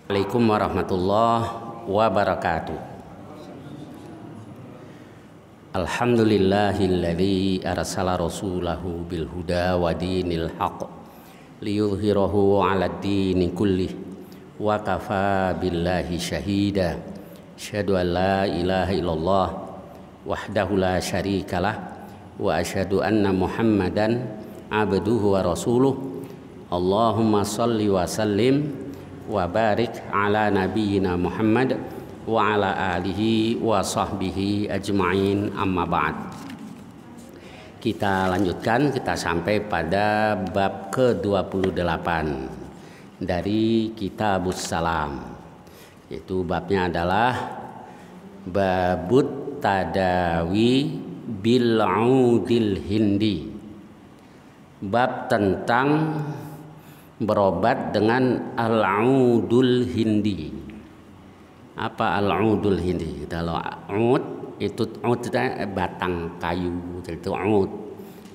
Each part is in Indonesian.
Assalamualaikum warahmatullahi wabarakatuh. Alhamdulillahilladzi arsala rasulahu bil huda wa dinil haqq liyudhhirahu 'alad dini kullih wa kafa billahi syahida. Asyhadu an la ilaha illallah wahdahu la syarikalah wa asyhadu anna Muhammadan abduhu wa rasuluh. Allahumma shalli wa sallim wa barik ala nabiyyina Muhammad wa ala alihi wa sahbihi ajma'in, amma ba'd. Kita lanjutkan, kita sampai pada bab ke-28 dari Kitabus Salam, yaitu babnya adalah babut tadawi bil'udil hindi, bab tentang berobat dengan al-udul hindi. Apa al-udul hindi? Kalau ud itu batang kayu, itu ud.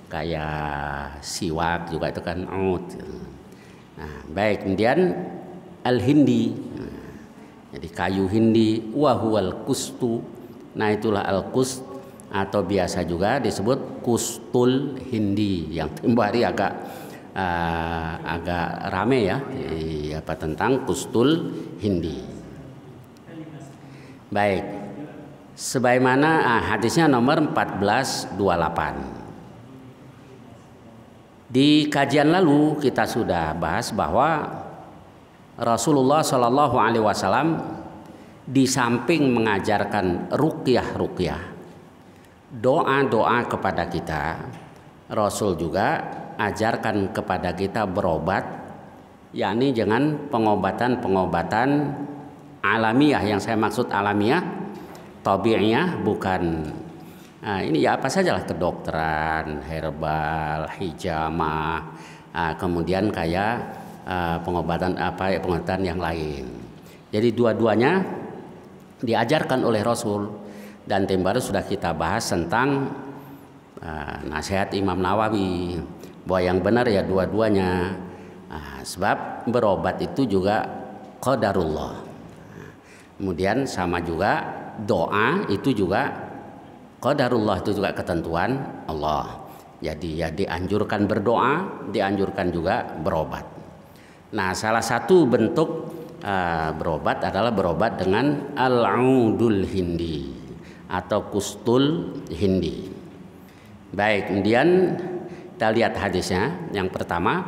Kayak siwak juga itu kan ud. Nah, baik, kemudian al-hindi. Jadi kayu hindi, wa huwal kustu. Nah, itulah al-kust atau biasa juga disebut kustul hindi, yang tempoh hari agak rame ya, apa tentang kustul hindi. Baik, sebagaimana hadisnya nomor 1428. Di kajian lalu kita sudah bahas bahwa Rasulullah Shallallahu Alaihi Wasallam di samping mengajarkan ruqyah, doa-doa kepada kita, Rasul juga ajarkan kepada kita berobat, yakni dengan pengobatan alamiah. Yang saya maksud alamiah, tabi'iyah, bukan ini ya apa sajalah, kedokteran, herbal, hijamah, kemudian kayak pengobatan yang lain. Jadi dua-duanya diajarkan oleh Rasul, dan baru sudah kita bahas tentang nasihat Imam Nawawi bahwa yang benar ya dua-duanya, sebab berobat itu juga qadarullah. Kemudian sama juga doa itu juga qadarullah, itu juga ketentuan Allah. Jadi ya dianjurkan berdoa, dianjurkan juga berobat. Nah, salah satu bentuk berobat adalah berobat dengan al-udul hindi atau kustul hindi. Baik, kemudian kita lihat hadisnya. Yang pertama,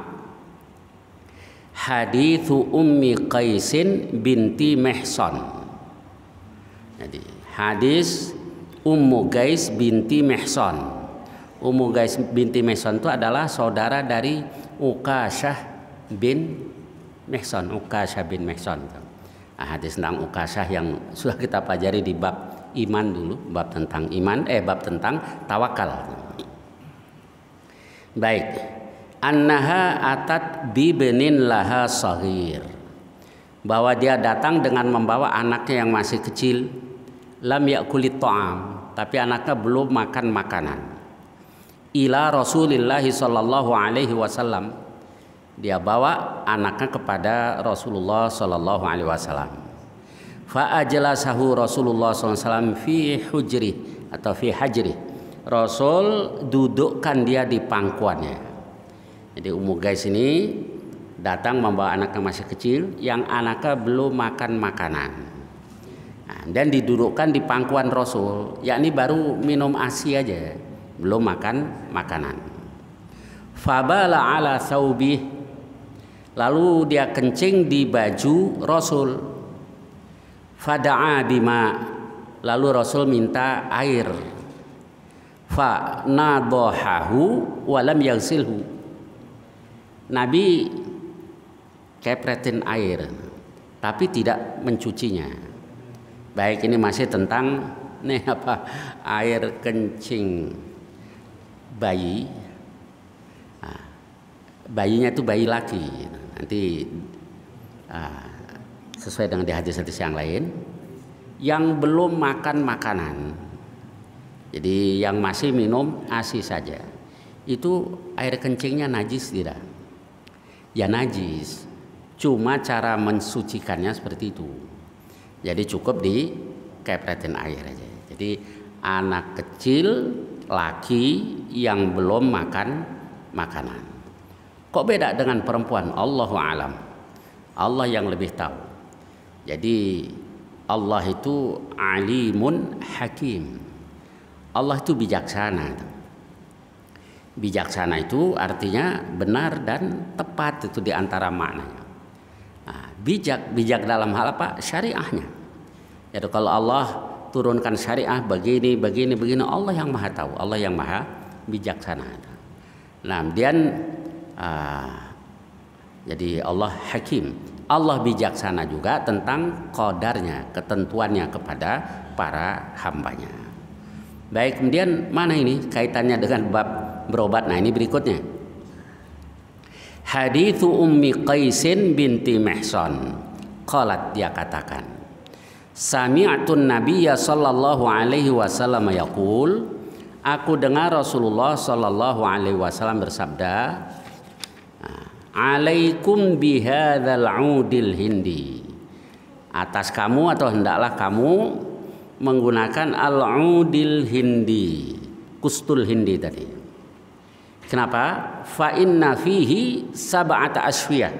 hadithu Ummi Qaisin binti Mihsan. Jadi hadis Ummu Qais binti Mihsan. Ummu Qais binti Mihsan itu adalah saudara dari Uqasyah bin Mihsan. Uqasyah bin Mihsan. Hadis tentang Uqasyah yang sudah kita pelajari di bab iman dulu, bab tentang iman, bab tentang tawakal. Baik, annaha atat bibnin laha saghir, bahwa dia datang dengan membawa anaknya yang masih kecil, lam yakulit ta'am, tapi anaknya belum makan makanan, ila Rasulillahi sallallahu alaihi wasallam, dia bawa anaknya kepada Rasulullah sallallahu alaihi wasallam. Fa ajlasahu Rasulullah sallallahu alaihi wasallam fi hujri atau fi hajri, Rasul dudukkan dia di pangkuannya. Jadi Ummu Qais ini datang membawa anaknya masih kecil yang anaknya belum makan makanan, dan didudukkan di pangkuan Rasul, yakni baru minum ASI aja, belum makan makanan. Fabala ala thawbih, lalu dia kencing di baju Rasul. Fada'a bima, lalu Rasul minta air. Fa nadahahu walam yaghsilhu, Nabi kepretin air tapi tidak mencucinya. Baik, ini masih tentang air kencing bayi. Bayinya itu bayi laki, nanti sesuai dengan di hadis-hadis yang lain, yang belum makan makanan. Jadi yang masih minum ASI saja, itu air kencingnya najis tidak? Ya najis. Cuma cara mensucikannya seperti itu. Jadi cukup dikepretin air aja. Jadi anak kecil laki yang belum makan makanan. Kok beda dengan perempuan? Allahu alam. Allah yang lebih tahu. Jadi Allah itu alimun hakim. Allah itu bijaksana. Bijaksana itu artinya benar dan tepat, itu diantara maknanya. Nah, bijak dalam hal apa? Syariahnya. Jadi kalau Allah turunkan syariah begini, Allah yang maha tahu, Allah yang maha bijaksana. Nah, kemudian jadi Allah hakim, Allah bijaksana juga tentang qadarnya, ketentuannya kepada para hambanya. Baik, kemudian mana ini kaitannya dengan bab berobat? Nah, ini berikutnya. Hadithu Ummi Qaisin binti Mihsan. Qalat, dia katakan, sami'tun Nabiyya sallallahu alaihi wasallam yaqul, aku dengar Rasulullah sallallahu alaihi wasallam bersabda, alaikum bihadzal 'udil hindi. Atas kamu atau hendaklah kamu menggunakan al-'udil hindi, kustul hindi tadi. Kenapa? Fa inna fihi sab'ata asfiyah.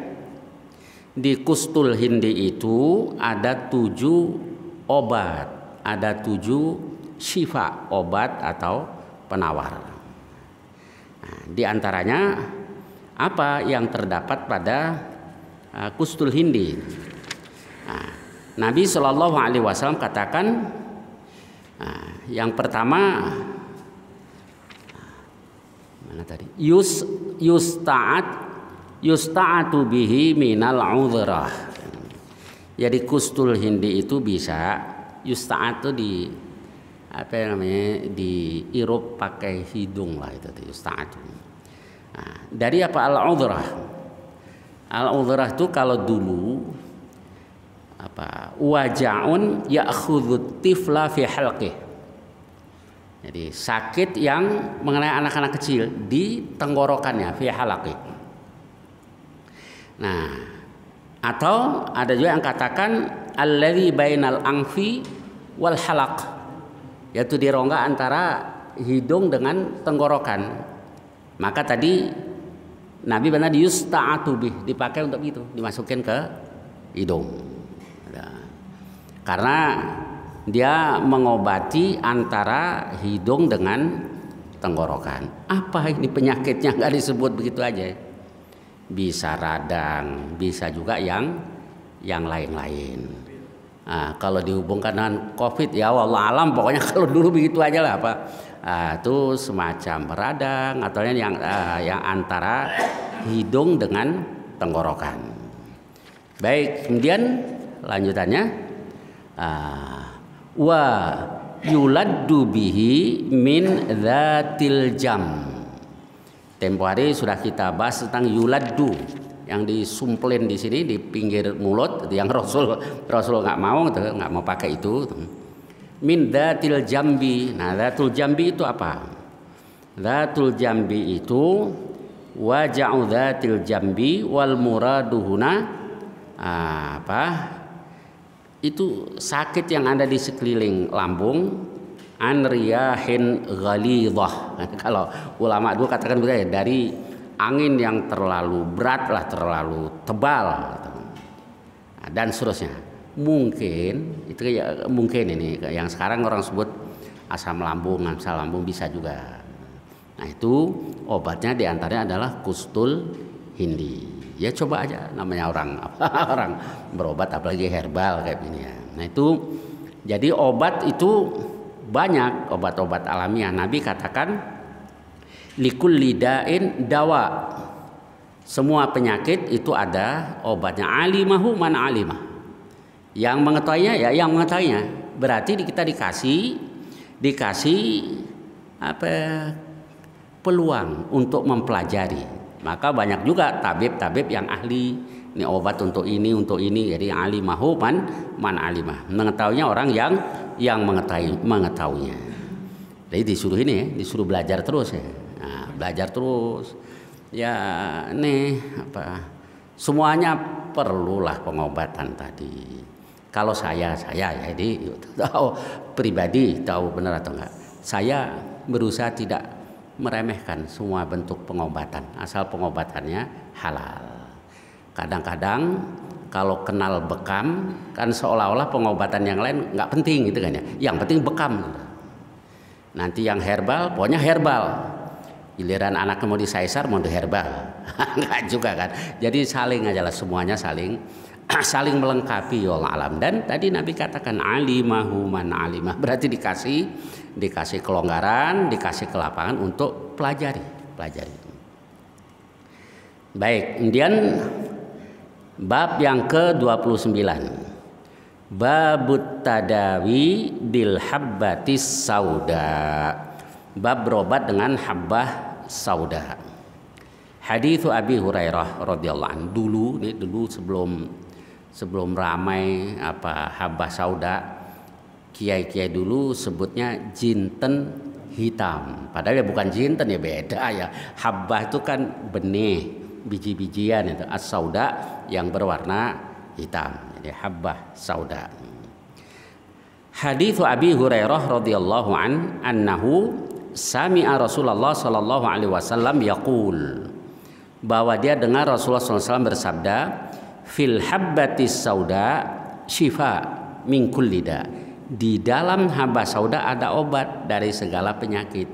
Di kustul hindi itu ada 7 obat, ada 7 syifa, obat atau penawar. Nah, di antaranya apa yang terdapat pada kustul hindi? Nah, Nabi Shallallahu Alaihi Wasallam katakan, yang pertama mana tadi? Yusta'atu bihi minal udhrah. Jadi kustul hindi itu bisa yusta'atu di apa namanya, diirup pakai hidung lah, itu yusta'atu. Nah, dari apa? Al-udhrah. Al-udhrah itu kalau dulu apa? Waja'un ya'khudhu tifla fi halqih. Jadi sakit yang mengenai anak-anak kecil di tenggorokannya, fi halqih. Nah, atau ada juga yang katakan alladzi bainal anfi wal halaq, yaitu di rongga antara hidung dengan tenggorokan. Maka tadi Nabi benar yusta'atu bih, dipakai untuk itu, dimasukin ke hidung. Karena dia mengobati antara hidung dengan tenggorokan. Apa ini penyakitnya? Nggak disebut begitu aja. Bisa radang, bisa juga yang lain-lain. Nah, kalau dihubungkan dengan COVID, ya wallah alam, pokoknya kalau dulu begitu aja lah apa. Itu semacam radang atau yang antara hidung dengan tenggorokan. Baik, kemudian lanjutannya wa yuladdu bihi min dzatil jam. Tempo hari sudah kita bahas tentang yuladdu, yang disumplin di sini di pinggir mulut, yang Rasul nggak mau pakai itu. Min dzatil jambi. Nah, dzatul jambi itu apa? Dzatul jambi itu waja'u dzatil jambi wal muraduhuna apa? Itu sakit yang ada di sekeliling lambung, an riyahin ghalidhah. Kalau ulama dulu katakan begitu ya, dari angin yang terlalu berat lah, terlalu tebal dan seterusnya. Mungkin itu ya, mungkin ini yang sekarang orang sebut asam lambung bisa juga. Nah, itu obatnya diantaranya adalah kustul hindi. Ya coba aja, namanya orang berobat apalagi herbal kayak gini ya. Nah, itu jadi obat itu banyak, obat-obat alamiah. Nabi katakan likulli da'in dawa. Semua penyakit itu ada obatnya. Alimahu man alimah. Yang mengetahuinya ya yang mengetahuinya. Berarti kita dikasih apa, peluang untuk mempelajari. Maka banyak juga tabib-tabib yang ahli, ini obat untuk ini. Jadi alimahu man alimah. Mengetahuinya orang yang mengetahuinya. Jadi disuruh belajar terus ya. Nah, belajar terus. Ya nih apa? Semuanya perlulah pengobatan tadi. Kalau saya jadi tahu pribadi, tahu benar atau enggak. Saya berusaha tidak meremehkan semua bentuk pengobatan, asal pengobatannya halal. Kadang-kadang kalau kenal bekam kan seolah-olah pengobatan yang lain nggak penting gitu kan ya. Yang penting bekam. Nanti yang herbal, pokoknya herbal. Giliran anaknya mau disaisar, mau di herbal. Enggak juga kan. Jadi saling aja lah, semuanya saling melengkapi ya Allah alam. Dan tadi Nabi katakan alimahu man alimah, berarti dikasih kelonggaran, dikasih kelapangan untuk pelajari. Baik, kemudian bab yang ke-29. Babut tadawi bil habbatis sauda. Bab berobat dengan habbah sauda. Hadits Abi Hurairah radhiyallahu anhu. Dulu sebelum ramai habbah sauda, kiai-kiai dulu sebutnya jinten hitam. Padahal ya bukan jinten, ya beda ya. Habbah itu kan benih, biji-bijian itu. As-sauda yang berwarna hitam. Jadi habbah sauda. Hadits Abi Hurairah radhiyallahu anhu sami'a Rasulullah sallallahu alaihi wasallam yaqul, bahwa dia dengar Rasulullah SAW bersabda, fil habbatis sauda syifa min kulli da. Di dalam habbah sauda ada obat dari segala penyakit.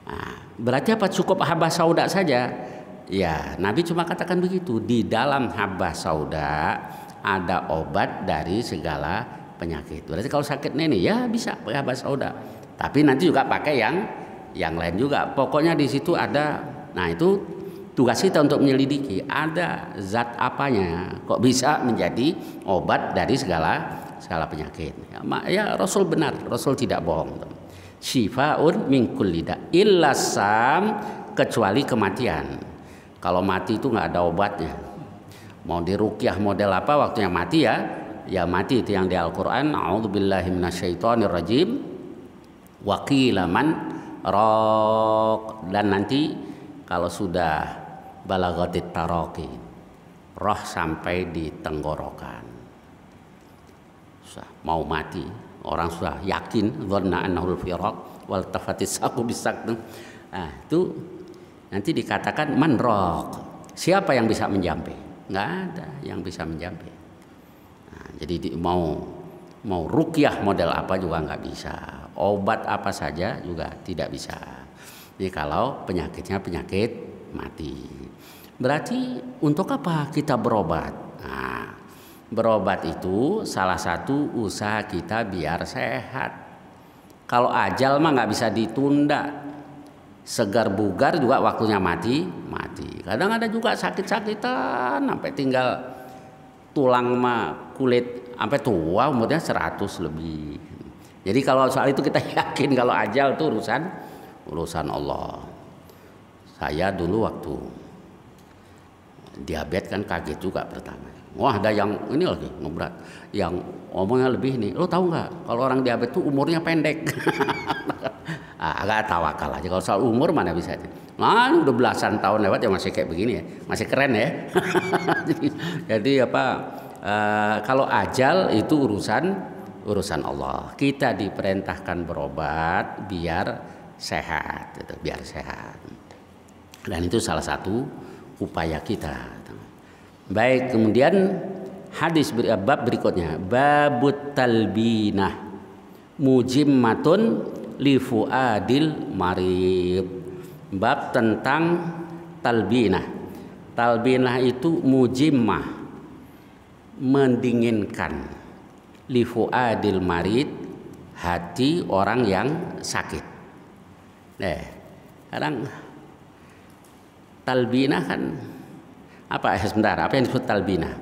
Nah, berarti apa cukup habbah sauda saja? Ya, Nabi cuma katakan begitu. Di dalam habbah sauda ada obat dari segala penyakit. Berarti kalau sakit ini ya bisa pakai habbah sauda. Tapi nanti juga pakai yang lain juga. Pokoknya di situ ada. Nah, itu tugas kita untuk menyelidiki ada zat apanya kok bisa menjadi obat dari segala penyakit. Ya Rasul benar, Rasul tidak bohong. Syifaun min kulli da illa sam, kecuali kematian. Kalau mati itu nggak ada obatnya. Mau diruqyah model apa, waktunya mati ya mati. Itu yang di Al-Qur'an, a'udzubillahi minasyaitonirrajim. Wa qila man raq, dan nanti kalau sudah balagatit taraqi, roh sampai di tenggorokan, mau mati, orang sudah yakin dhanna annahul firaq wal tafatis saqu bisak. Nah, itu nanti dikatakan man raq, siapa yang bisa menjampe? Nggak ada yang bisa menjampe. Nah, jadi mau ruqyah model apa juga nggak bisa, obat apa saja juga tidak bisa. Jadi kalau penyakitnya penyakit mati, berarti untuk apa kita berobat? Nah, berobat itu salah satu usaha kita biar sehat. Kalau ajal mah nggak bisa ditunda. Segar bugar juga waktunya mati. Kadang ada juga sakit-sakitan sampai tinggal tulang mah kulit sampai tua, umurnya 100 lebih. Jadi kalau soal itu kita yakin kalau ajal itu urusan Allah. Saya dulu waktu diabetes kan kaget juga pertama. Wah, ada yang ini lagi ngebrat, yang omongnya lebih nih. Lo tahu nggak kalau orang diabetes itu umurnya pendek? Agak tawakal aja. Kalau soal umur mana bisa? Nah, udah belasan tahun lewat ya masih kayak begini ya, masih keren ya. Jadi kalau ajal itu urusan Allah. Kita diperintahkan berobat biar sehat, gitu, biar sehat. Dan itu salah satu upaya kita. Baik, kemudian hadis bab berikutnya, babut talbinah mujimmatun li fuadil marid. Bab tentang talbinah. Talbinah itu mujimmah, mendinginkan, li fuadil marid, hati orang yang sakit. Kadang talbinah kan apa? Sebentar, apa yang disebut talbinah?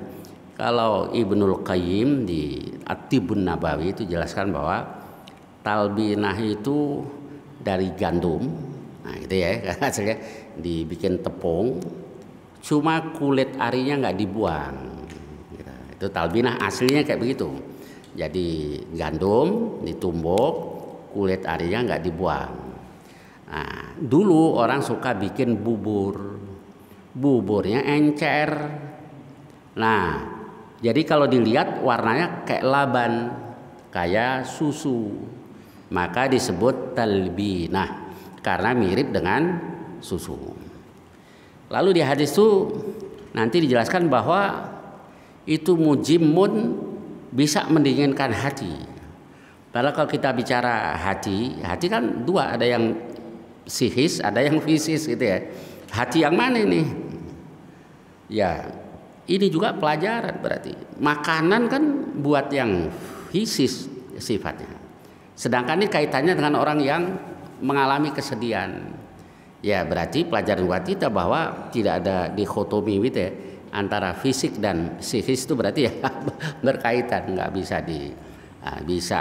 Kalau Ibnul Qayyim di At-Tibbun Nabawi itu jelaskan bahwa talbinah itu dari gandum. Nah, gitu ya, hasilnya dibikin tepung, cuma kulit arinya nggak dibuang. Gitu. Itu talbinah aslinya kayak begitu. Jadi gandum ditumbuk, kulit arinya nggak dibuang. Nah, dulu orang suka bikin buburnya encer. Nah, jadi kalau dilihat warnanya kayak laban, kayak susu, maka disebut talbinah karena mirip dengan susu. Lalu di hadis itu nanti dijelaskan bahwa itu mujimun, bisa mendinginkan hati. Padahal kalau kita bicara hati kan dua, ada yang psikis, ada yang fisis gitu ya. Hati yang mana ini? Ya, ini juga pelajaran berarti. Makanan kan buat yang fisis sifatnya. Sedangkan ini kaitannya dengan orang yang mengalami kesedihan. Ya, berarti pelajaran buat kita bahwa tidak ada dikotomi gitu ya, antara fisik dan psikis itu berarti ya berkaitan, nggak bisa bisa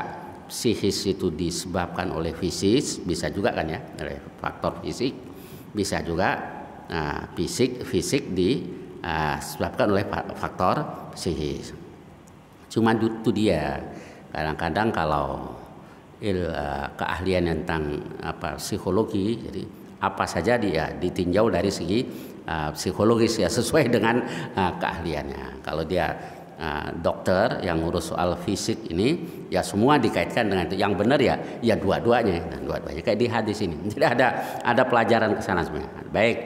psikis itu disebabkan oleh fisik, bisa juga kan ya oleh faktor fisik, bisa juga fisik disebabkan oleh faktor psikis. Cuma itu dia, kadang-kadang kalau keahlian tentang psikologi, jadi apa saja dia ditinjau dari segi psikologis ya, sesuai dengan keahliannya. Kalau dia dokter yang ngurus soal fisik ini, ya semua dikaitkan dengan itu. Yang benar ya dua-duanya, dua-duanya kayak di hadis ini. Jadi ada pelajaran ke sana sebenarnya. Baik.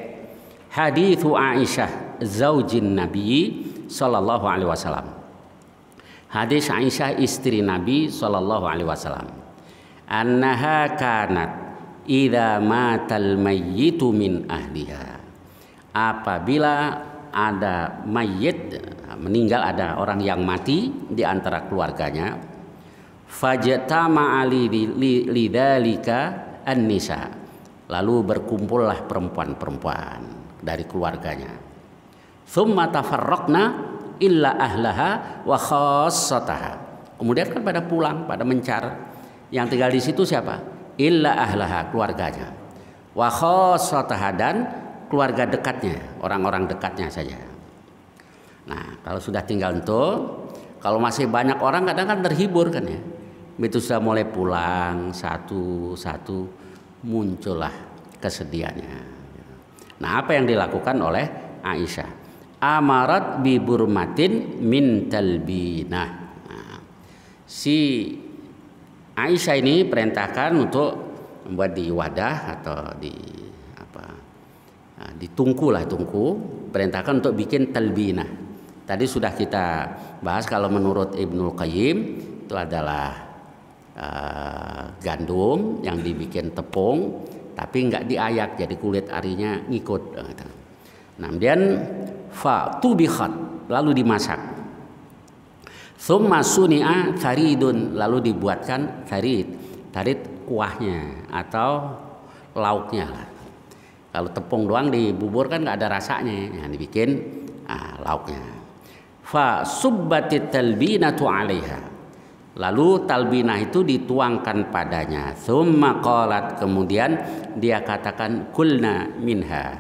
Hadithu Aisyah zaujin Nabi sallallahu alaihi wasallam. Hadis Aisyah istri Nabi sallallahu alaihi wasallam. Annaha kanat idza matal mayyitu min ahliha. Apabila ada mayit meninggal, ada orang yang mati di antara keluarganya, fajtama'a lidzalika an-nisa, lalu berkumpullah perempuan-perempuan dari keluarganya. Tsumma tafarraqna illa ahlaha wa khassataha. Kemudian kan pada pulang, pada mencar. Yang tinggal di situ siapa? Illa ahlaha, keluarganya. Wa khassataha, dan keluarga dekatnya, orang-orang dekatnya saja. Nah, kalau sudah tinggal itu, kalau masih banyak orang kadang kan terhibur kan ya. Begitu sudah mulai pulang satu-satu, muncullah kesedihannya. Nah, apa yang dilakukan oleh Aisyah? Amarat bi burmatin min talbinah. Nah, si Aisyah ini perintahkan untuk membuat di wadah atau di tungku, perintahkan untuk bikin talbinah. Tadi sudah kita bahas kalau menurut Ibnul Qayyim itu adalah gandum yang dibikin tepung tapi nggak diayak, jadi kulit arinya ngikut. Nah, kemudian fatubikhat, lalu dimasak. Tsumma suni'a tharidun, lalu dibuatkan tharid kuahnya atau lauknya lah. Kalau tepung doang di bubur kan nggak ada rasanya, yang dibikin lauknya. Fa subbatit talbinatu 'alaiha, lalu talbinah itu dituangkan padanya. Tsumma qalat, kemudian dia katakan kulna minha,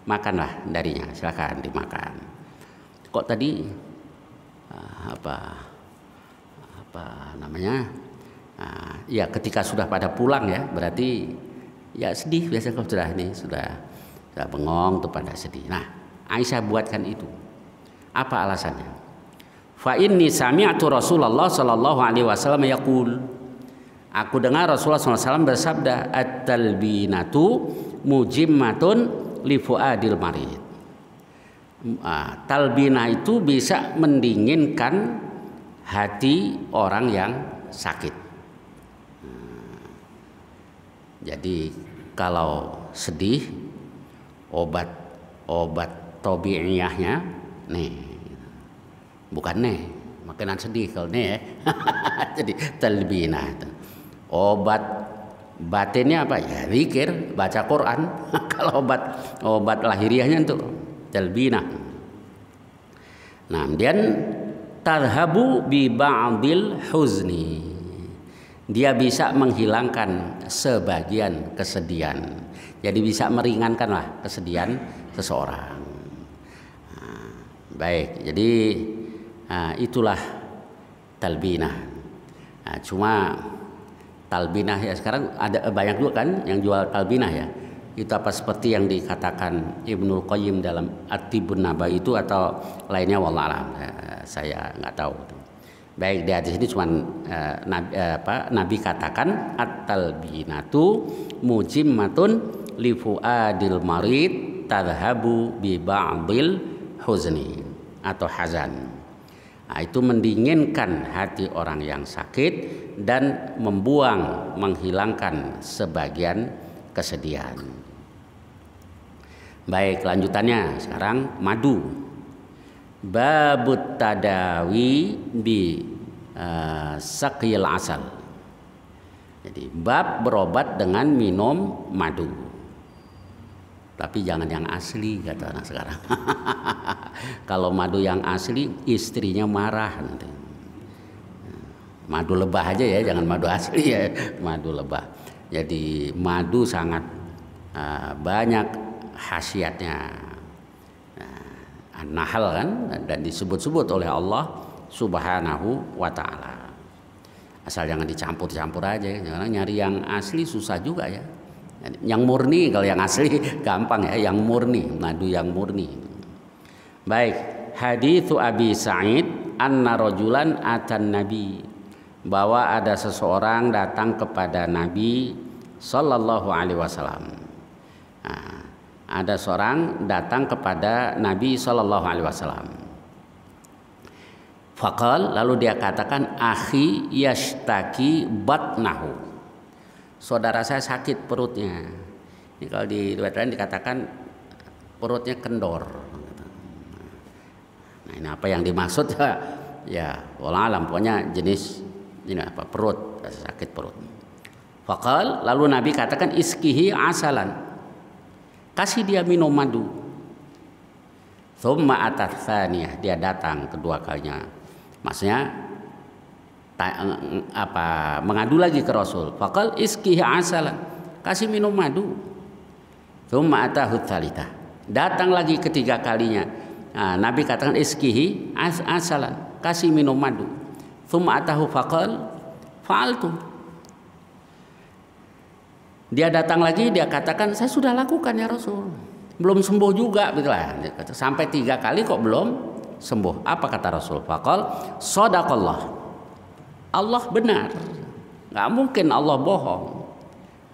makanlah darinya, silakan dimakan. Kok tadi apa namanya? Ya ketika sudah pada pulang ya, berarti ya sedih biasa kalau sudah bengong tuh pada sedih. Nah, Aisyah buatkan itu. Apa alasannya? Fa inni sami'tu Rasulullah sallallahu alaihi wasallam yaqul, aku dengar Rasulullah sallallahu alaihi wasallam bersabda, at-talbinatu mujimmatun li fuadil marid. Talbinah itu bisa mendinginkan hati orang yang sakit. Jadi kalau sedih, obat tabi'iyahnya nih, bukan nih makanan sedih kalau nih ya. Jadi talbinah itu. Obat batinnya apa ya? Zikir, baca Quran. Kalau obat lahiriahnya itu talbinah. Nah, kemudian tadhabu bi ba'dil huzni, dia bisa menghilangkan sebagian kesedihan. Jadi bisa meringankanlah kesedihan seseorang. Nah, baik, jadi itulah talbinah. Nah, cuma talbinah ya sekarang ada banyak juga kan yang jual talbinah ya. Itu apa seperti yang dikatakan Ibnul Qayyim dalam At-Tibbun Nabawi itu atau lainnya wallah alam, saya nggak tahu. Baik, di hadis ini cuma Nabi katakan at-talbinatu mujimmatun li fuadil marid tadhhabu bi ba'dil huzni atau hazan. Nah, itu mendinginkan hati orang yang sakit dan menghilangkan sebagian kesedihan. Baik, lanjutannya sekarang madu. Babut tadawi bi saqil asal. Jadi bab berobat dengan minum madu. Tapi jangan yang asli kata anak sekarang. Kalau madu yang asli istrinya marah nanti. Madu lebah aja ya, jangan madu asli ya, madu lebah. Jadi madu sangat banyak khasiatnya. An-Nahl kan, dan disebut-sebut oleh Allah Subhanahu wa ta'ala. Asal jangan dicampur-campur aja, karena nyari yang asli susah juga ya. Yang murni, kalau yang asli gampang ya, yang murni, madu yang murni. Baik, haditsu Abi Sa'id anna rajulan atan nabi, bahwa ada seseorang datang kepada Nabi sallallahu alaihi wasallam. Ada seorang datang kepada Nabi sallallahu alaihi wasallam. Faqal, lalu dia katakan, akhi yashtaki batnahu. Saudara saya sakit perutnya. Ini kalau di riwayat lain dikatakan perutnya kendor. Nah, ini apa yang dimaksud ya wallahu alam, pokoknya jenis ini apa, perut, sakit perut. Faqal, lalu Nabi katakan, iskihi asalan, kasih dia minum madu. Tsumma atatsaniyah, dia datang kedua kalinya. Maksudnya mengadu lagi ke Rasul. Faqal iskihi asalan, kasih minum madu. Tsumma atahu tsalitsah, datang lagi ketiga kalinya. Nah, Nabi katakan iskihi asalan, kasih minum madu. Tsumma atahu faqal fa'altu. Dia datang lagi, dia katakan, saya sudah lakukan ya Rasul, belum sembuh juga, begitulah. Sampai 3 kali kok belum sembuh. Apa kata Rasul? Faqal shadaqallah, Allah benar, nggak mungkin Allah bohong.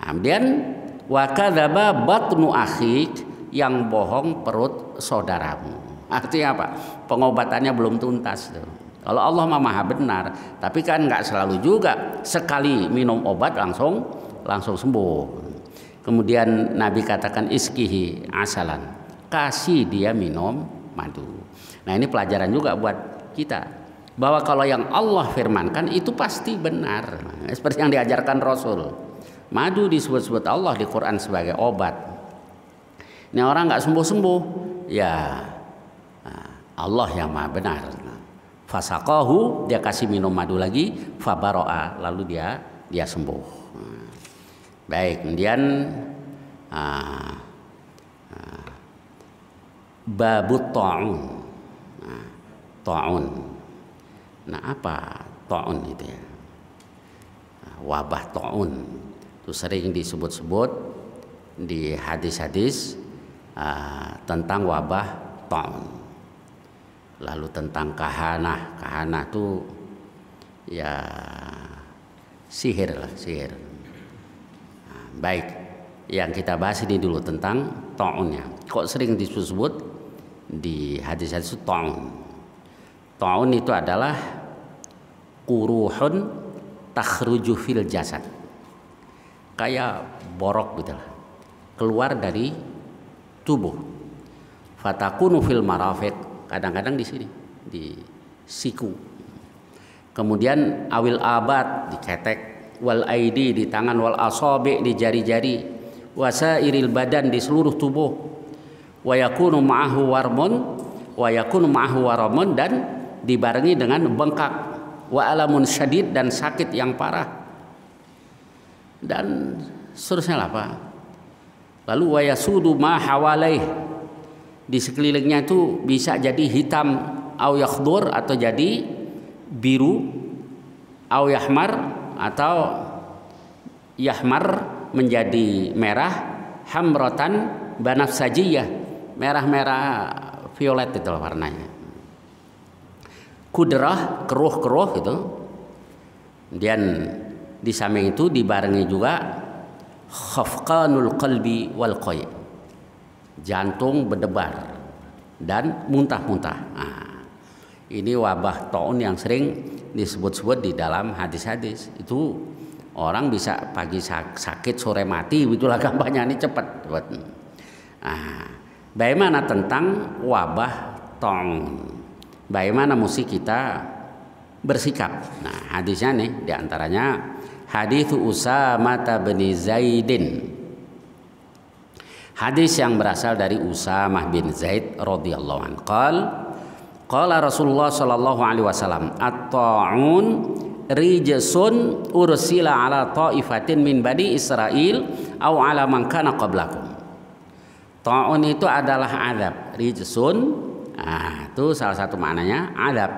Kemudian wa kadzaba batnu akhik, yang bohong perut saudaramu. Artinya apa? Pengobatannya belum tuntas tuh. Kalau Allah maha benar, tapi kan nggak selalu juga sekali minum obat langsung sembuh. Kemudian Nabi katakan iskihi asalan, kasih dia minum madu. Nah, ini pelajaran juga buat kita, bahwa kalau yang Allah firmankan itu pasti benar. Seperti yang diajarkan Rasul, madu disebut-sebut Allah di Quran sebagai obat. Ini orang nggak sembuh-sembuh, ya Allah yang maha benar. Fasaqahu, dia kasih minum madu lagi, fabaro'a, lalu dia sembuh. Baik, kemudian babut ta'un. Ta'un. Nah, apa ta'un itu ya? Wabah ta'un itu sering disebut-sebut di hadis-hadis tentang wabah ta'un. Lalu tentang kahanah. Kahanah itu ya sihir lah, sihir. Baik, yang kita bahas ini dulu tentang ta'unnya. Kok sering disebut di hadis-hadis itu ta'un? Ta'un itu adalah quruhun takhruju fil jasad, kayak borok gitu lah, keluar dari tubuh. Fatakunu fil marafiq, kadang-kadang di sini, di siku. Kemudian awil abad, di ketek, wal aidi, di tangan, wal asabi, di jari-jari, wasairil badan, di seluruh tubuh, wa yakunu ma'ahu waramun, dan dibarengi dengan bengkak, wa alamun syadid, dan sakit yang parah, dan seterusnya lah Pak. Lalu wa yasudu ma hawalaih, di sekelilingnya itu bisa jadi hitam, au yakhdur, atau jadi biru, au yahmar, atau yahmar menjadi merah, hamrotan banafsajiyah, merah-merah violet itu warnanya. Kudrah, keruh-keruh gitu. Dan di samping itu dibarengi juga khafqanul qalbi wal qay, jantung berdebar dan muntah-muntah. Nah, ini wabah taun yang sering disebut-sebut di dalam hadis-hadis. Itu orang bisa pagi sakit sore mati, itulah gampangnya, ini cepat. Nah, bagaimana tentang wabah taun? Bagaimana mesti kita bersikap? Nah, hadisnya nih diantaranya hadits Usamah bin Zaidin. Hadis yang berasal dari Usamah bin Zaid radhiyallahu anhu. Qala Rasulullah sallallahu alaihi wasallam, at-ta'un rijsun ursila ala ta'ifatin min bani Israil aw ala man kana qablakum. Ta'un itu adalah azab, rijsun. Nah, itu salah satu maknanya azab.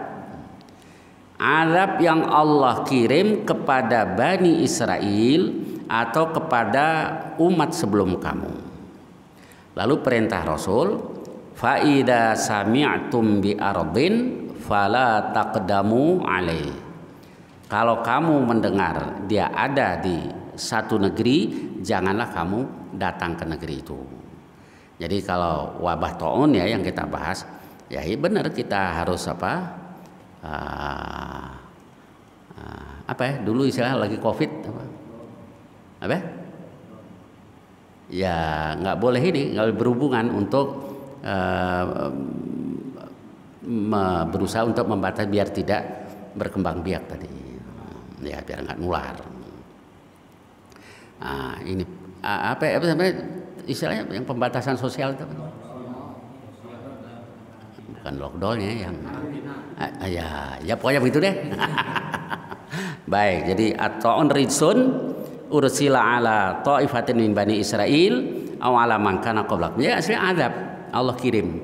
Azab yang Allah kirim kepada Bani Israel atau kepada umat sebelum kamu. Lalu perintah Rasul, fa idza sami'tum bi ardin fala taqdamu alaih. Kalau kamu mendengar dia ada di satu negeri, janganlah kamu datang ke negeri itu. Jadi kalau wabah taun ya yang kita bahas, ya benar kita harus apa ya dulu istilah lagi COVID apa ya nggak boleh ini, nggak berhubungan untuk berusaha untuk membatasi biar tidak berkembang biak tadi ya, biar nggak nular. Nah, ini apa sampai istilahnya yang pembatasan sosial itu bukan lockdownnya yang ya pokoknya begitu deh. Baik, jadi at-ta'un rijsun ursila ala ta'ifatin min bani Israil aw ala man kana qablakum. Ya asli azab Allah kirim.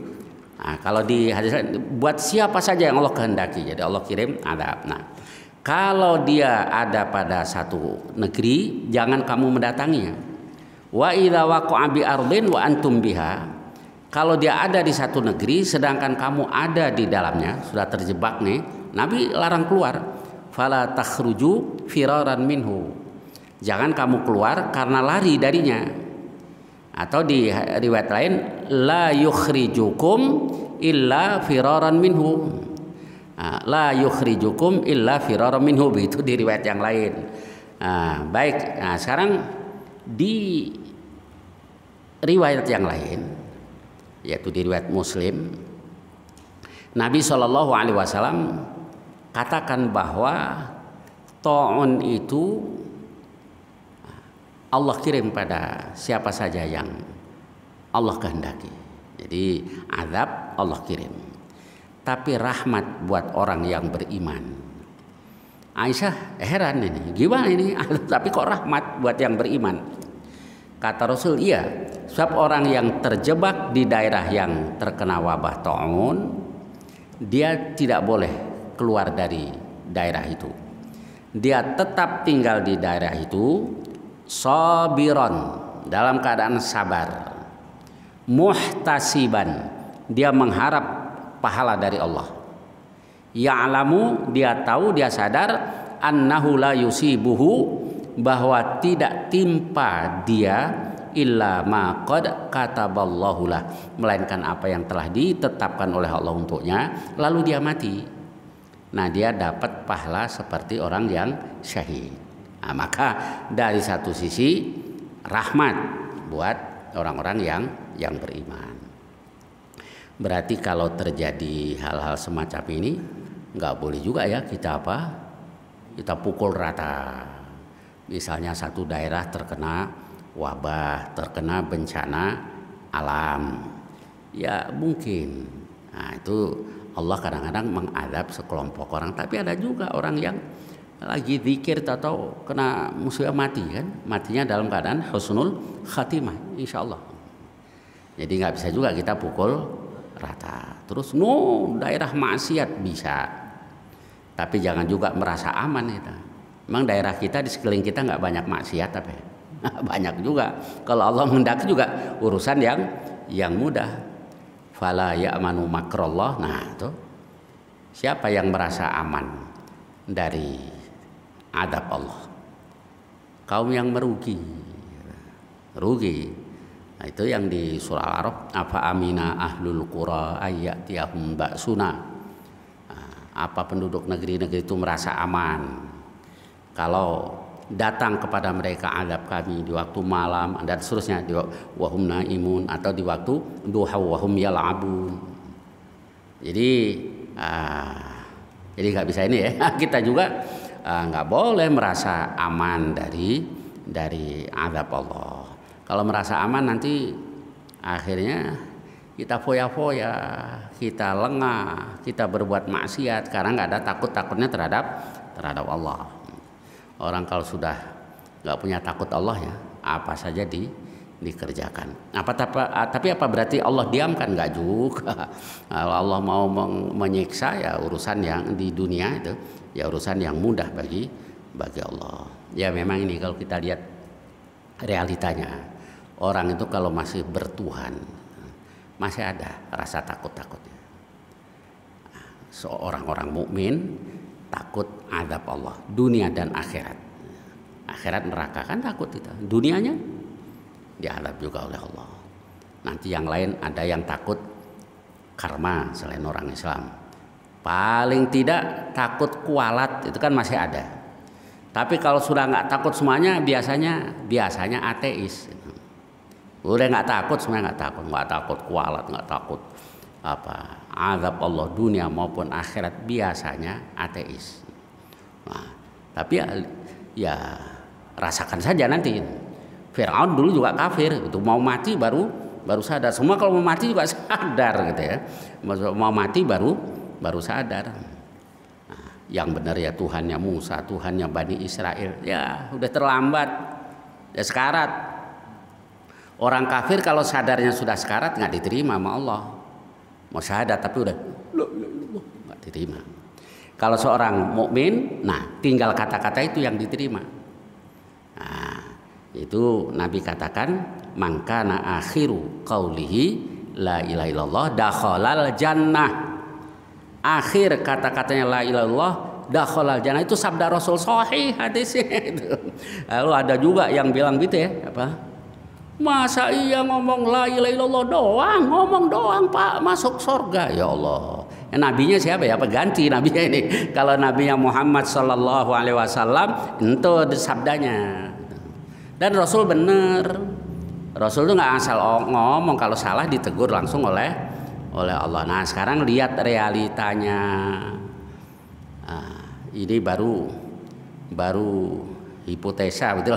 Nah, kalau di hadis buat siapa saja yang Allah kehendaki, jadi Allah kirim azab. Nah, kalau dia ada pada satu negeri, jangan kamu mendatanginya. Wa idza waqa'a bi ardin wa antum biha. Kalau dia ada di satu negeri sedangkan kamu ada di dalamnya, sudah terjebak nih, Nabi larang keluar. Fala takhruju firaran minhu. Jangan kamu keluar karena lari darinya. Atau di riwayat lain, la yukhrijukum illa firaran minhu. La yukhrijukum illa firaran minhu, itu di riwayat yang lain. Baik, nah sekarang di riwayat yang lain, yaitu di riwayat Muslim, Nabi Shallallahu Alaihi Wasallam katakan bahwa ta'un itu Allah kirim pada siapa saja yang Allah kehendaki. Jadi azab Allah kirim, tapi rahmat buat orang yang beriman. Aisyah heran ini, gimana ini? Tapi kok rahmat buat yang beriman? Kata Rasul, iya, sebab orang yang terjebak di daerah yang terkena wabah ta'un, dia tidak boleh keluar dari daerah itu. Dia tetap tinggal di daerah itu, sabiron, dalam keadaan sabar, muhtasiban, dia mengharap pahala dari Allah. Ya'lamu, dia tahu, dia sadar, annahu la yusibuhu, bahwa tidak timpa dia illa ma qad kataballahu lah, melainkan apa yang telah ditetapkan oleh Allah untuknya, lalu dia mati. Nah, dia dapat pahala seperti orang yang syahid. Nah, maka dari satu sisi rahmat buat orang-orang yang beriman. Berarti kalau terjadi hal-hal semacam ini, nggak boleh juga ya kita kita pukul rata. Misalnya satu daerah terkena wabah, terkena bencana alam, ya mungkin. Nah, itu Allah kadang-kadang mengadab sekelompok orang, tapi ada juga orang yang lagi zikir atau kena musibah mati kan, matinya dalam keadaan husnul khatimah, insya Allah. Jadi nggak bisa juga kita pukul rata. Terus daerah maksiat bisa, tapi jangan juga merasa aman kita. Memang daerah kita di sekeliling kita nggak banyak maksiat, tapi Banyak juga. Kalau Allah menghendaki juga urusan yang mudah. Fala ya'manu makrallah. Nah, itu siapa yang merasa aman dari adab Allah? Kaum yang merugi. Nah, itu yang di surah Al-A'raf, afa amina ahlul qura ayyatiyahum ba'suna. Nah, apa penduduk negeri-negeri itu merasa aman kalau datang kepada mereka azab kami di waktu malam dan seterusnya, di wahum naimun, atau di waktu duha wahum yal'abun. Jadi nggak bisa ini ya. Kita juga nggak boleh merasa aman dari azab Allah. Kalau merasa aman nanti akhirnya kita foya-foya, kita lengah, kita berbuat maksiat karena nggak ada takutnya terhadap Allah. Orang kalau sudah nggak punya takut Allah ya, apa saja dikerjakan. Tapi apa berarti Allah diamkan? Nggak juga. Kalau Allah mau menyiksa ya urusan yang di dunia itu, ya urusan yang mudah bagi Allah. Ya memang ini kalau kita lihat realitanya, orang itu kalau masih bertuhan masih ada rasa takutnya. Seorang mukmin takut azab Allah dunia dan akhirat. Akhirat neraka kan takut kita, dunianya diazab juga oleh Allah. Nanti yang lain ada yang takut karma selain orang Islam. Paling tidak takut kualat itu kan masih ada. Tapi kalau sudah nggak takut semuanya biasanya ateis. Udah nggak takut semuanya, nggak takut kualat, nggak takut azab Allah dunia maupun akhirat, biasanya ateis. Nah, tapi ya rasakan saja nanti. Fir'aun dulu juga kafir, itu mau mati baru sadar. Semua kalau mau mati juga sadar gitu ya. Mau mati baru sadar. Nah, yang benar ya Tuhannya Musa, Tuhannya Bani Israel. Ya udah terlambat. Ya sekarat. Orang kafir kalau sadarnya sudah sekarat nggak diterima sama Allah. Mau syahadat tapi udah nggak diterima. Kalau seorang mukmin, nah tinggal kata-kata itu yang diterima. Nah, itu Nabi katakan, mangkana akhiru qaulihi la ilaha illallah dakhalal jannah. Akhir kata-katanya la ilaha illallah dakhalal jannah, itu sabda Rasul sahih hadisnya itu. Lalu ada juga yang bilang gitu ya, masa iya ngomong la ilaha illallah doang, ngomong doang Pak masuk surga? Ya Allah. Nabinya siapa ya? Apa ganti nabinya ini? Kalau nabinya Muhammad sallallahu alaihi wasallam itu sabdanya. Dan Rasul benar. Rasul itu nggak asal ngomong, kalau salah ditegur langsung oleh Allah. Nah, sekarang lihat realitanya. Nah, ini baru hipotesa betul.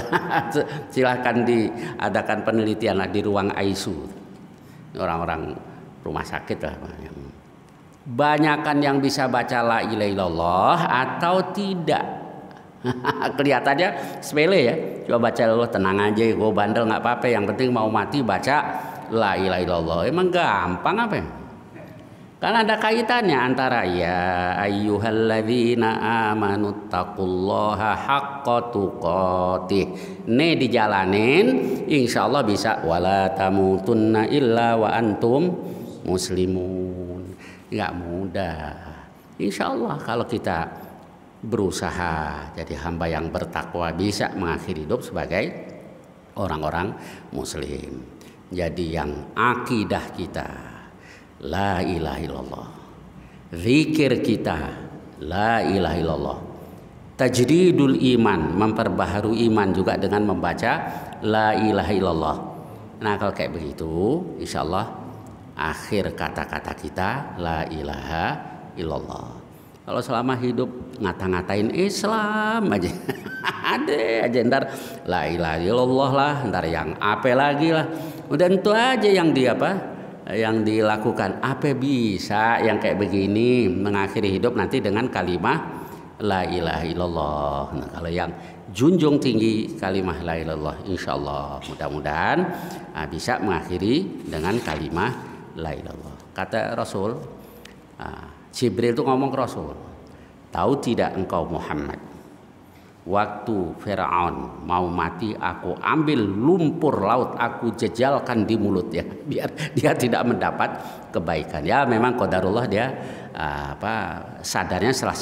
Silahkan diadakan penelitian lah di ruang ICU, orang-orang rumah sakit lah. Banyakan yang bisa baca la ilaha illallah atau tidak. Kelihatannya sepele ya, coba baca dulu, tenang aja, gue bandel nggak apa-apa, yang penting mau mati baca la ilaha illallah. Emang gampang apa ya? Kan ada kaitannya antara ya ayyuhalladzina amanu taqullaha haqqa tuqatih. Nih dijalanin insyaallah bisa, wala tamutunna illa wa antum muslimun. Enggak mudah. Insyaallah kalau kita berusaha jadi hamba yang bertakwa bisa mengakhiri hidup sebagai orang-orang muslim. Jadi yang akidah kita la ilaha illallah, zikir kita la ilaha illallah, tajdidul iman, memperbaharui iman juga dengan membaca la ilaha illallah. Nah kalau kayak begitu insyaallah akhir kata-kata kita la ilaha illallah. Kalau selama hidup ngata-ngatain Islam aja ada aja, ntar la ilaha illallah lah, ntar yang apa lagi lah, udah itu aja yang yang dilakukan. Apa bisa yang kayak begini mengakhiri hidup nanti dengan kalimah la ilaha illallah. Nah, kalau yang junjung tinggi kalimah la ilaha illallah, insyaallah mudah-mudahan bisa mengakhiri dengan kalimah la ilaha illallah. Kata Rasul, Jibril itu ngomong ke Rasul, tahu tidak engkau Muhammad, waktu Firaun mau mati, aku ambil lumpur laut, aku jejalkan di mulutnya biar dia tidak mendapat kebaikan. Ya memang qadarullah, dia sadarnya setelah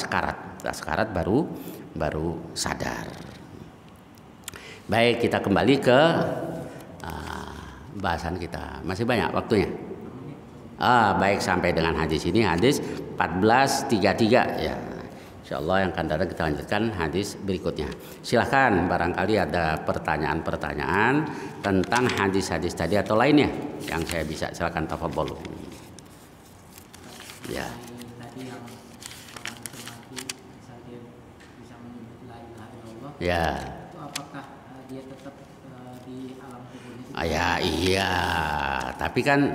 sekarat baru sadar. Baik, kita kembali ke bahasan kita. Masih banyak waktunya. Baik, sampai dengan hadis ini, hadis 1433 ya. Insyaallah yang akan datang kita lanjutkan hadis berikutnya. Silahkan barangkali ada pertanyaan-pertanyaan tentang hadis-hadis tadi atau lainnya yang saya bisa, silakan tafadhol. Ya. Tadi yang mati saja bisa menyebut la ilaha illallah. Ya. Itu apakah dia tetap di alam kubur? Ya iya, tapi kan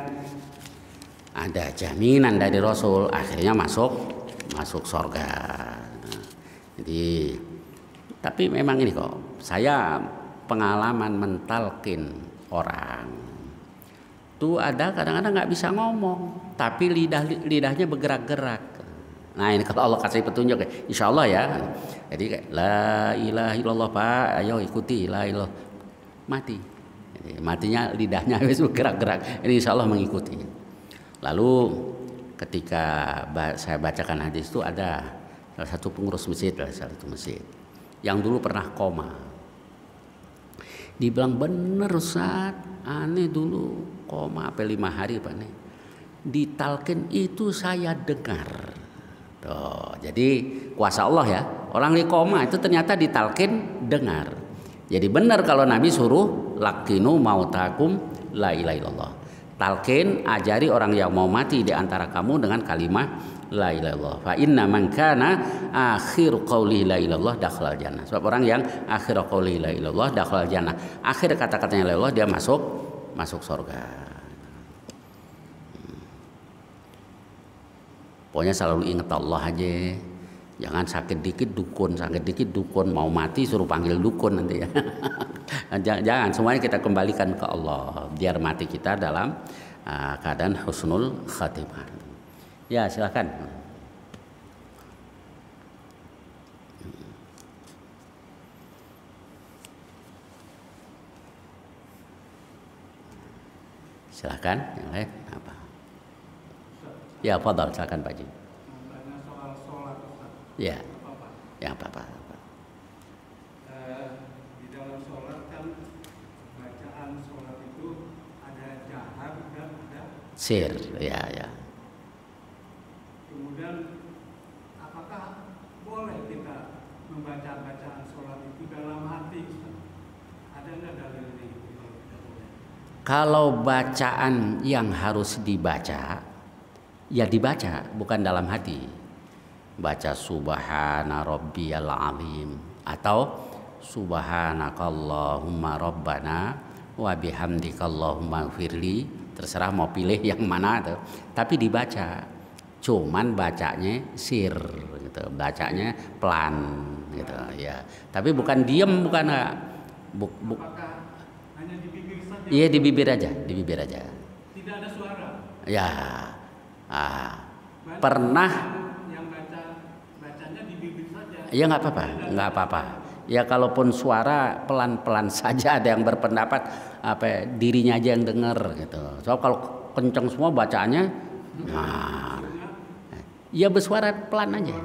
ada jaminan dari Rasul akhirnya masuk surga. Jadi, tapi memang ini kok, saya pengalaman mentalkin orang tuh ada kadang-kadang nggak bisa ngomong, tapi lidahnya bergerak-gerak. Nah ini kalau Allah kasih petunjuk, insya Allah ya. Jadi kayak la ilaha illallah Pak, ayo ikuti la ilah, mati. Jadi, matinya lidahnya harus bergerak-gerak. Ini insya Allah mengikuti. Lalu ketika saya bacakan hadis itu, ada salah satu pengurus masjid, yang dulu pernah koma. Dibilang bener Ustaz, aneh dulu koma sampai 5 hari Pak nih. Ditalkin itu saya dengar. Tuh, jadi kuasa Allah ya. Orang di koma itu ternyata ditalkin dengar. Jadi benar kalau Nabi suruh lakinu mautakum la ilaha illallah. Talkin, ajari orang yang mau mati di antara kamu dengan kalimat la ilaha illallah. Fa inna man kana akhir qauli la ilallah dakhalal jannah. Sebab orang yang akhir qauli la ilallah dakhalal jannah, akhir kata-katanya la ilallah, dia masuk surga. Pokoknya selalu ingat Allah aja. Jangan sakit dikit dukun, mau mati suruh panggil dukun nanti ya. Jangan, semuanya kita kembalikan ke Allah biar mati kita dalam keadaan husnul khatimah. Ya, silakan. Silakan, yang lain apa? Ya, fadhal, silakan Pak Ji. Tanya soal sholat, Ustaz. Ya. Apa-apa? Ya, apa-apa. Di dalam sholat kan bacaan sholat itu ada jahar dan ada sir, ya. Kemudian apakah boleh kita membaca bacaan sholat itu dalam hati, Ustaz? Ada nggak dalilnya itu kalau kita boleh? Kalau bacaan yang harus dibaca, ya dibaca, bukan dalam hati. Baca subhana rabbiyal azim atau subhanakallahumma rabbana wa bihamdikallahumma firli, terserah mau pilih yang mana tuh. Tapi dibaca, cuman bacanya sir gitu, bacanya pelan gitu ya. Tapi bukan diem, bukan Apakah hanya di bibir saja? Iya, di bibir aja. Tidak ada suara. Ya. Banyak Pernah. yang bacanya di bibir saja. Ya nggak apa-apa. Ya kalaupun suara pelan-pelan saja, ada yang berpendapat dirinya aja yang dengar gitu. So kalau kenceng semua bacaannya, nah, ya bersuara pelan aja.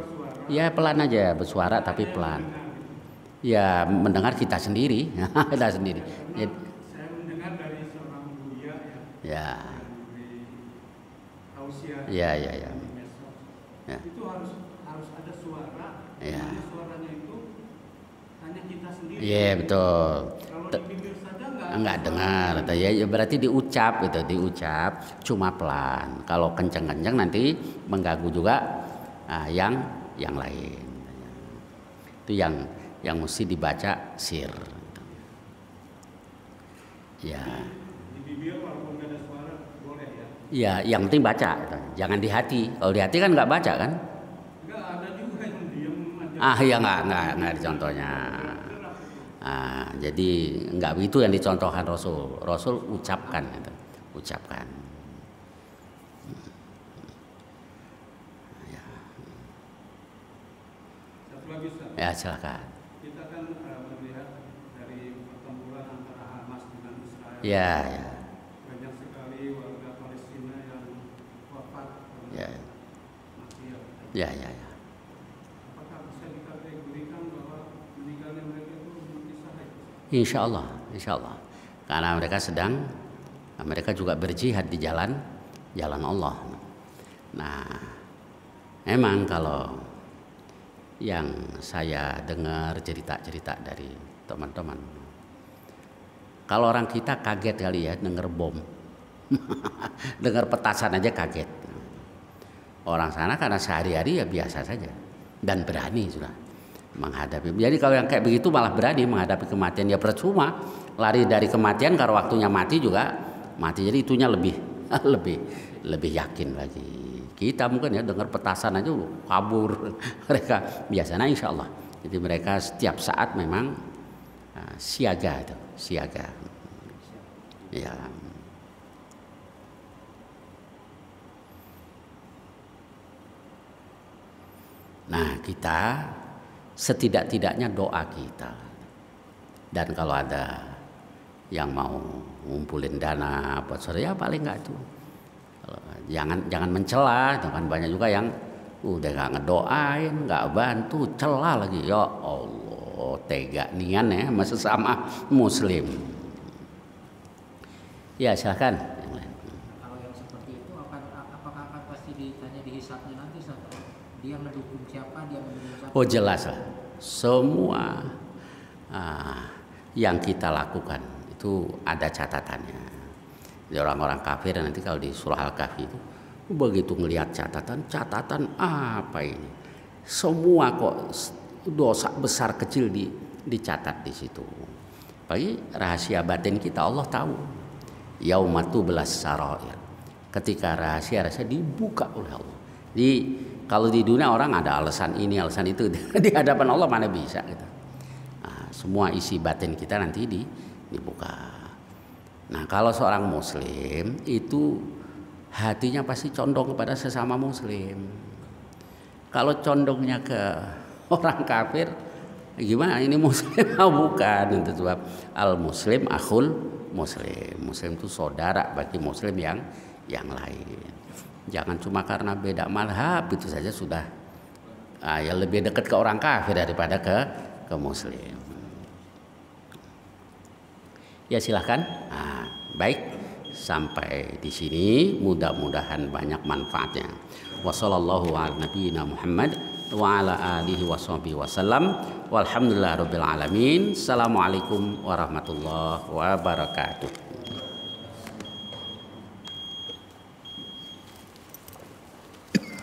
Ya pelan aja, bersuara tapi pelan. Ya mendengar kita sendiri, kita sendiri. Saya mendengar dari seorang buya Ya. tausiah. Ya. Di medsos. Ya. Itu harus ada suara. Ya. Dimana suaranya itu hanya kita sendiri. Iya betul. Kalau di bibir saja Enggak dengar, ya berarti diucap cuma pelan. Kalau kenceng-kenceng nanti mengganggu juga yang lain. Itu yang mesti dibaca sir. Ya. di bibir walaupun nggak ada suara boleh ya. Ya, yang penting baca, jangan di hati. Kalau di hati kan nggak baca kan? Enggak, ada juga yang diam aja. Ya nggak ada contohnya. Jadi nggak begitu yang dicontohkan Rasul. Rasul ucapkan. Satu lagi, Ustaz. Ya silakan. Kita kan Ya, ya. Banyak sekali warga Palestina yang wafat karena Ya. mati. Ya, ya, ya. Apakah bisa dikategorikan bahwa meninggalnya mereka itu mati syahid? Insya Allah, insya Allah. Karena mereka juga berjihad di jalan Allah. Nah, memang kalau yang saya dengar cerita-cerita dari teman-teman, kalau orang kita kaget kali ya dengar bom, dengar petasan aja kaget. Orang sana karena sehari-hari ya biasa saja dan berani sudah menghadapi. Jadi kalau yang kayak begitu malah berani menghadapi kematian, ya percuma lari dari kematian kalau waktunya mati juga mati. Jadi itunya lebih yakin lagi. Kita mungkin ya dengar petasan aja kabur. Mereka biasanya insya Allah. Jadi mereka setiap saat memang siaga itu, siaga. Ya. Nah, kita setidak-tidaknya doa kita. Dan kalau ada yang mau ngumpulin dana buat saudara, ya paling enggak itu. Jangan mencela, kan banyak juga yang udah nggak ngedoain, nggak bantu, celah lagi. Ya Allah, tega nian ya sama sesama muslim. Ya silakan. Kalau yang seperti itu apakah akan pasti ditanya di hisabnya nanti, Ustaz? Dia mendukung siapa, dia mendukung siapa? Oh jelas lah, semua yang kita lakukan itu ada catatannya. Jadi orang-orang kafir nanti kalau di surah Al-Kahfi itu begitu ngelihat catatan apa ini? Semua kok dosa besar kecil dicatat di situ. Bagi rahasia batin kita Allah tahu. Yaumatu belas sarair. Ketika rahasia dibuka oleh Allah. Jadi kalau di dunia orang ada alasan ini, alasan itu, di hadapan Allah mana bisa gitu. Nah, semua isi batin kita nanti dibuka. Nah, kalau seorang muslim itu hatinya pasti condong kepada sesama muslim. Kalau condongnya ke orang kafir, gimana ini muslim? Bukan, itu sebab al muslim akhul muslim. Muslim itu saudara bagi muslim yang lain. Jangan cuma karena beda mazhab itu saja sudah ya lebih dekat ke orang kafir daripada ke muslim. Ya silahkan. Nah, baik, sampai di sini mudah-mudahan banyak manfaatnya. Wassallallahu ala nabiyina Muhammad wa ala alihi washabihi wasallam. Walhamdulillahirabbil alamin. Assalamualaikum warahmatullahi wabarakatuh.